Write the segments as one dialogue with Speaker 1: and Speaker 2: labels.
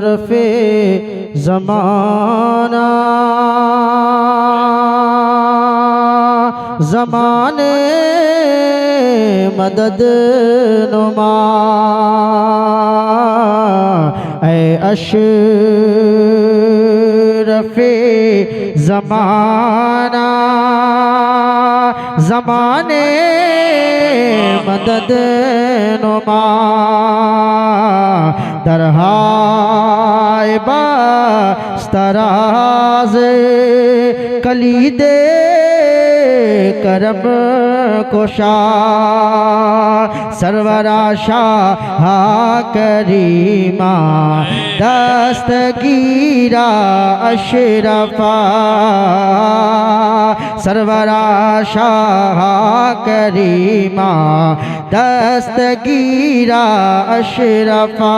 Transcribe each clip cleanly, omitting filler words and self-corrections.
Speaker 1: रफ़े ज़माना ज़माने मदद नुमा ऐ अशरफ़े ज़माना ज़माने मदद नुमा दरहाए बास्तराज़ कलीदे करम कोशा सरवरा शाह करीमा दस्तगीरा अशरफा सरवरा शाह करीमा दस्तगीरा अशरफा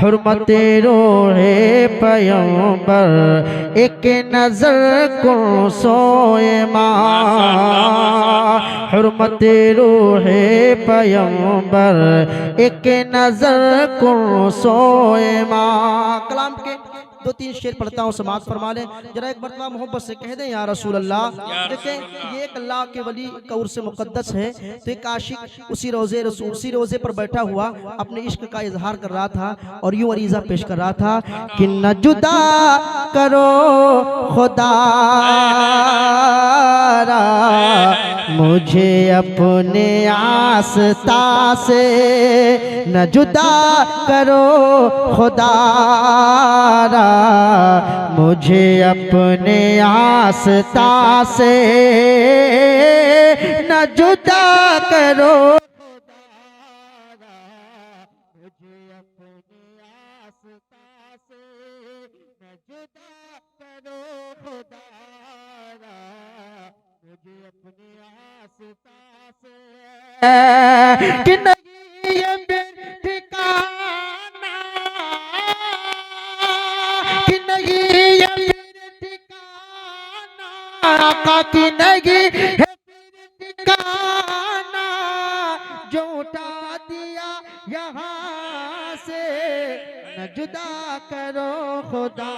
Speaker 1: हुर्मते रोहे पैगंबर एक नजर को सोए माँ हुर्मते रोहे पैगंबर एक नजर को सोए माँ। कलाम के दो तीन शेर पढ़ता हूँ, समाज फरमा लें जरा एक मरतबा मोहब्बत से कह दें या रसूल अल्लाह। देखें ये एक अल्लाह के वली का उर्स मुक़द्दस है, तो एक आशिक उसी रोज़े पर बैठा हुआ अपने इश्क का इजहार कर रहा था और यूं अरीज़ा पेश कर रहा था कि न जुदा करो खुदा मुझे अपने आस्था से, न जुदा करो खुदा मुझे अपने आस्था से, न जुदा करो मुझे अपने आस्था से, न जुदा करो खुदा मुझे अपने आस्था से कि नहीं ये ठिकाना कि नहीं ये ठिकाना आका की नहीं है ठिकाना जो उठा दिया यहाँ से, न जुदा करो खुदा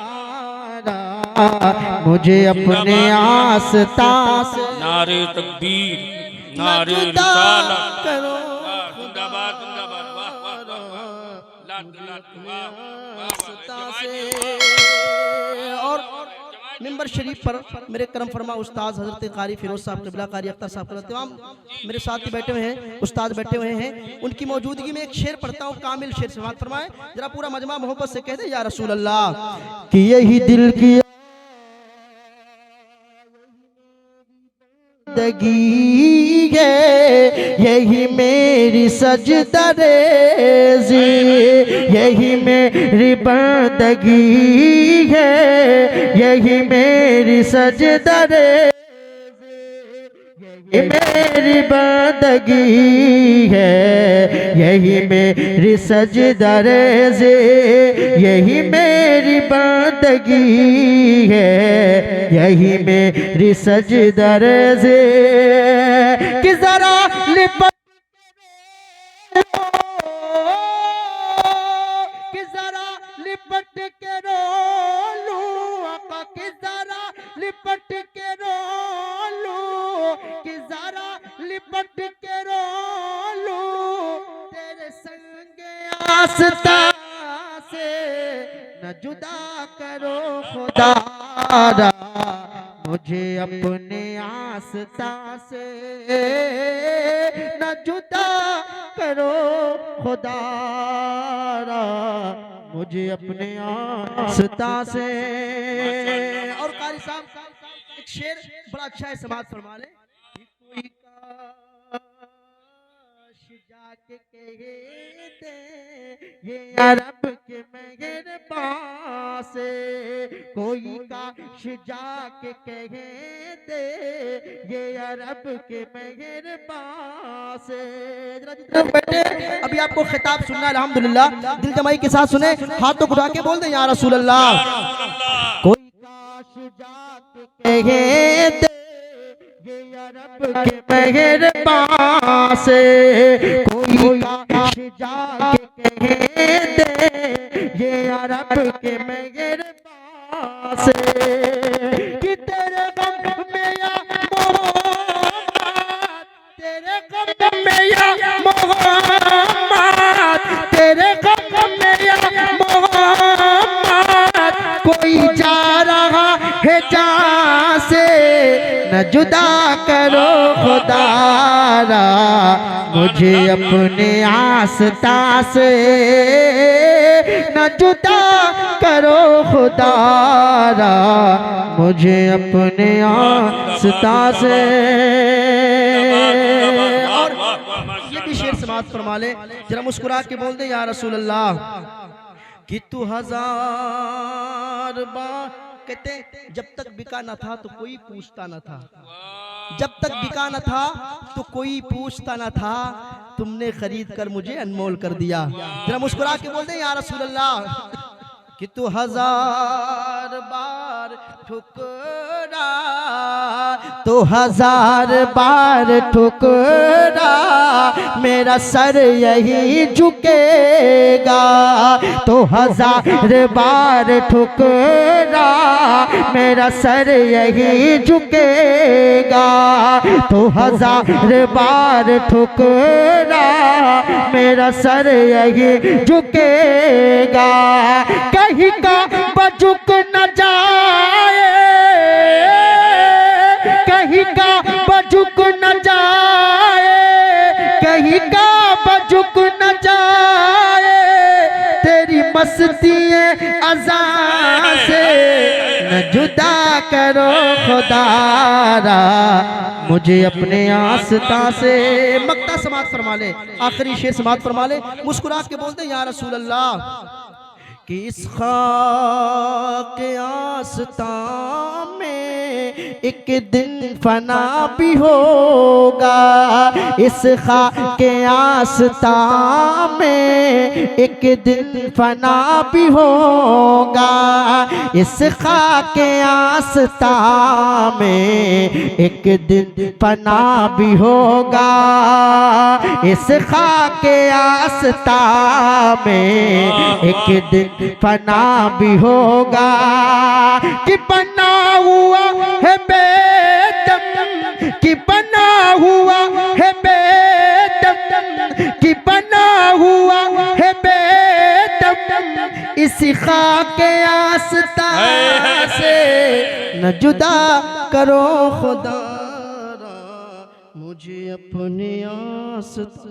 Speaker 1: मुझे अपने आस्था से।
Speaker 2: नारे तकबीर नारे रिसालत करो जिंदाबाद जिंदाबाद वाह वाह वाह वाह।
Speaker 1: और मिंबर शरीफ पर मेरे करम फरमा उस्ताद हजरत कारी फिरोज साहब क़िबला कारी अख्तर साहब तमाम मेरे साथ ही बैठे हुए हैं, उस्ताद बैठे हुए हैं, उनकी मौजूदगी में एक शेर पढ़ता हूँ, कामिल शेर समाअत फरमाए जरा पूरा मजमा मोहब्बत से कह दे या रसूल अल्लाह कि यही दिल की जिंदगी है, यही मेरी सजदरेज़ी, यही मेरी बंदगी है, यही मेरी सजदरेज़ी, यही मेरी बंदगी है, यही मेरी सजदरेज़ी, यही मेरी बंदगी है, यही मेरी सजदरेज़ी कि जरा लिपट कि जरा लिपट के रो लूं आका कि जरा लिपट के रो लूं कि जरा लिपट के रो लूं तेरे संग आस्था से, न जुदा करो खुदा मुझे अपने आस्था से, न जुदा करो खुदा मुझे अपने आस्था से। और कारी साहब एक शेर बड़ा अच्छा है, समाअत फरमा ले। कोई काश जाके कहते ये अरब के मेहरबान से, कोई काश जाके कहते ये अरब के मेहरबान से। बैठे अभी आपको खिताब सुनना है अल्हम्दुलिल्लाह, दिल जमाई के साथ सुने, हाथों को उठा के बोल दें या रसूल अल्लाह। कोई काश जाके कहते ये अरब के मेहरबान से, कोई काश जाके कहे दे ये अरब के मेहरबान से कि तेरे गम में या मोहम्मद, तेरे गम में या मोहम्मद, तेरे गम में या मोहम्मद, कोई जा रहा है जहाँ से न जुदा करो खुदारा मुझे अपने आस्था से, न जुदा करो खुदारा मुझे अपने आस्था से। और ये भी शेर समाप्त फरमा ले, जरा मुस्कुरा के बोल दे या रसूल अल्लाह कि तू हजार बार, कहते जब तक बिका न था तो कोई पूछता न था, जब तक बिका न था तो कोई पूछता न था, तुमने खरीद कर मुझे अनमोल कर दिया। जरा मुस्कुरा के बोल दे या रसूल अल्लाह कि तू हजार बार ठुकरा, तो हजार बार ठुकरा मेरा सर यही झुकेगा, तो हजार बार ठुकरा मेरा सर यही झुकेगा, तो हजार बार ठुकरा मेरा सर यही झुकेगा, कहीं का बजुक न जाए, कहीं का बजुक न जाए, कहीं का बजुक न जाए, तेरी मस्तियाँ अज़ां से न जुदा करो खुदारा मुझे अपने आस्था से। मक्ता समाप्त फरमा ले, आखिरी शेर समाप्त फरमा ले, मुस्कुरा के बोलते या रसूल अल्लाह कि इस खाक आस्था में एक दिन फना भी होगा, इस खाक आस्था में एक दिन फना भी होगा, इस खाक आस्था में एक दिन फना भी होगा, इस खाक आस्था में एक दिन फना भी होगा, कि बना हुआ है बेदम, कि बना हुआ है बेदम, कि बना हुआ है बेदम, इसी खाक आस्था से न जुदा करो खुदा मुझे अपने आस्था।